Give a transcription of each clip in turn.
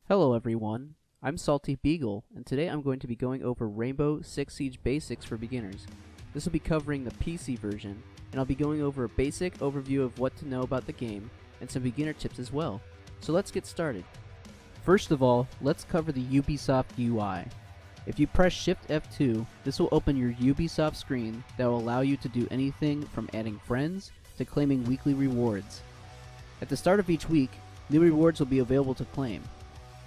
Hello everyone, I'm Salty Beagle, and today I'm going to be going over Rainbow Six Siege Basics for beginners. This will be covering the PC version, and I'll be going over a basic overview of what to know about the game, and some beginner tips as well. So let's get started. First of all, let's cover the Ubisoft UI. If you press Shift F2, this will open your Ubisoft screen that will allow you to do anything from adding friends to claiming weekly rewards. At the start of each week, new rewards will be available to claim.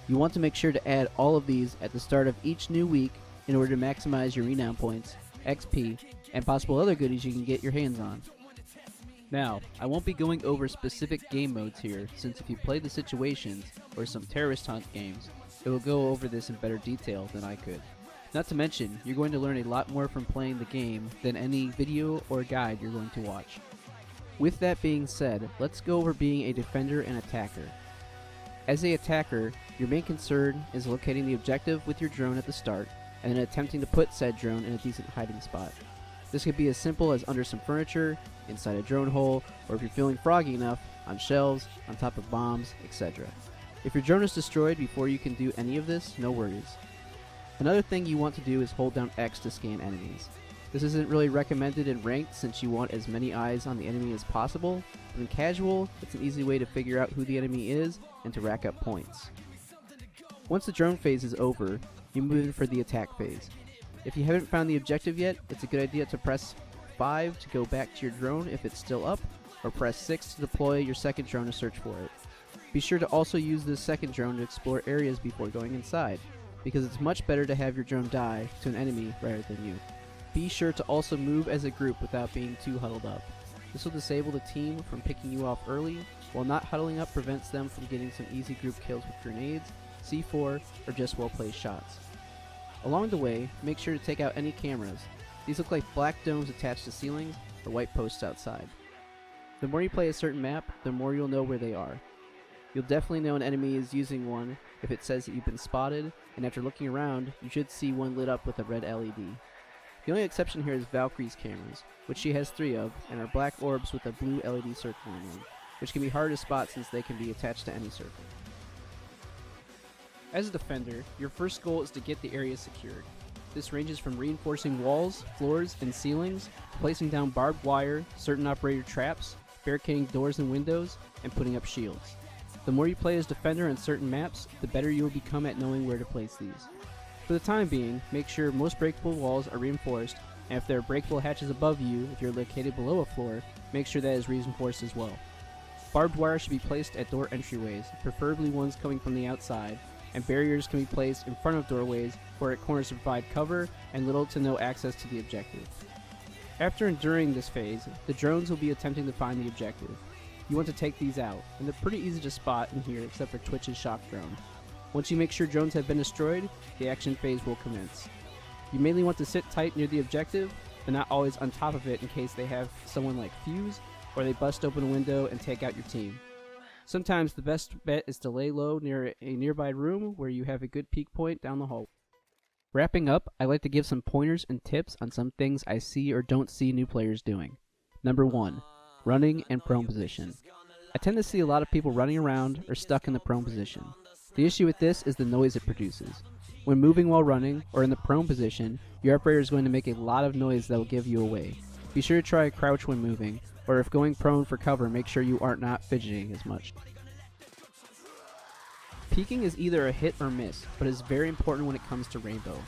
You want to make sure to add all of these at the start of each new week in order to maximize your renown points, XP, and possible other goodies you can get your hands on. Now, I won't be going over specific game modes here, since if you play the situations or some terrorist hunt games, it will go over this in better detail than I could. Not to mention, you're going to learn a lot more from playing the game than any video or guide you're going to watch. With that being said, let's go over being a defender and attacker. As an attacker, your main concern is locating the objective with your drone at the start, and then attempting to put said drone in a decent hiding spot. This could be as simple as under some furniture, inside a drone hole, or if you're feeling froggy enough, on shelves, on top of bombs, etc. If your drone is destroyed before you can do any of this, no worries. Another thing you want to do is hold down X to scan enemies. This isn't really recommended in ranked since you want as many eyes on the enemy as possible, but in casual, it's an easy way to figure out who the enemy is and to rack up points. Once the drone phase is over, you move in for the attack phase. If you haven't found the objective yet, it's a good idea to press 5 to go back to your drone if it's still up, or press 6 to deploy your second drone to search for it. Be sure to also use this second drone to explore areas before going inside, because it's much better to have your drone die to an enemy rather than you. Be sure to also move as a group without being too huddled up. This will disable the team from picking you off early, while not huddling up prevents them from getting some easy group kills with grenades, C4, or just well-placed shots. Along the way, make sure to take out any cameras. These look like black domes attached to ceilings or white posts outside. The more you play a certain map, the more you'll know where they are. You'll definitely know an enemy is using one if it says that you've been spotted, and after looking around, you should see one lit up with a red LED. The only exception here is Valkyrie's cameras, which she has 3 of, and are black orbs with a blue LED circle in them, which can be hard to spot since they can be attached to any circle. As a defender, your first goal is to get the area secured. This ranges from reinforcing walls, floors, and ceilings, to placing down barbed wire, certain operator traps, barricading doors and windows, and putting up shields. The more you play as defender on certain maps, the better you will become at knowing where to place these. For the time being, make sure most breakable walls are reinforced, and if there are breakable hatches above you if you're located below a floor, make sure that is reinforced as well. Barbed wire should be placed at door entryways, preferably ones coming from the outside, and barriers can be placed in front of doorways or at corners to provide cover and little to no access to the objective. After and during this phase, the drones will be attempting to find the objective. You want to take these out, and they're pretty easy to spot in here except for Twitch's shock drone. Once you make sure drones have been destroyed, the action phase will commence. You mainly want to sit tight near the objective, but not always on top of it in case they have someone like Fuse, or they bust open a window and take out your team. Sometimes the best bet is to lay low near a nearby room where you have a good peek point down the hall. Wrapping up, I like to give some pointers and tips on some things I see or don't see new players doing. Number 1. Running and prone position. I tend to see a lot of people running around or stuck in the prone position. The issue with this is the noise it produces. When moving while running, or in the prone position, your operator is going to make a lot of noise that will give you away. Be sure to try a crouch when moving, or if going prone for cover, make sure you aren't not fidgeting as much. Peeking is either a hit or miss, but is very important when it comes to Rainbow.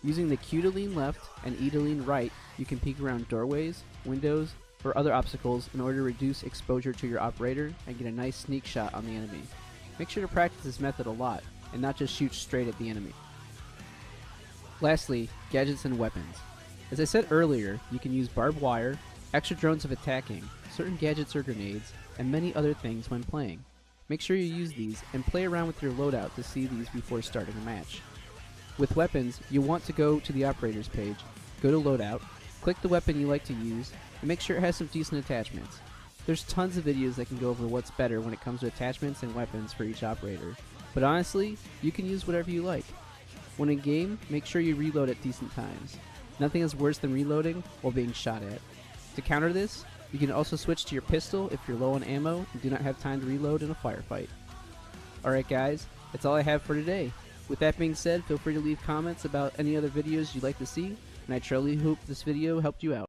Using the Q to lean left and E to lean right, you can peek around doorways, windows, or other obstacles in order to reduce exposure to your operator and get a nice sneak shot on the enemy. Make sure to practice this method a lot, and not just shoot straight at the enemy. Lastly, gadgets and weapons. As I said earlier, you can use barbed wire, extra drones of attacking, certain gadgets or grenades, and many other things when playing. Make sure you use these, and play around with your loadout to see these before starting a match. With weapons, you'll want to go to the operators page, go to loadout, click the weapon you like to use, and make sure it has some decent attachments. There's tons of videos that can go over what's better when it comes to attachments and weapons for each operator, but honestly, you can use whatever you like. When in game, make sure you reload at decent times. Nothing is worse than reloading while being shot at. To counter this, You can also switch to your pistol if you're low on ammo and do not have time to reload in a firefight. Alright guys, that's all I have for today. With that being said, feel free to leave comments about any other videos you'd like to see, and I truly hope this video helped you out.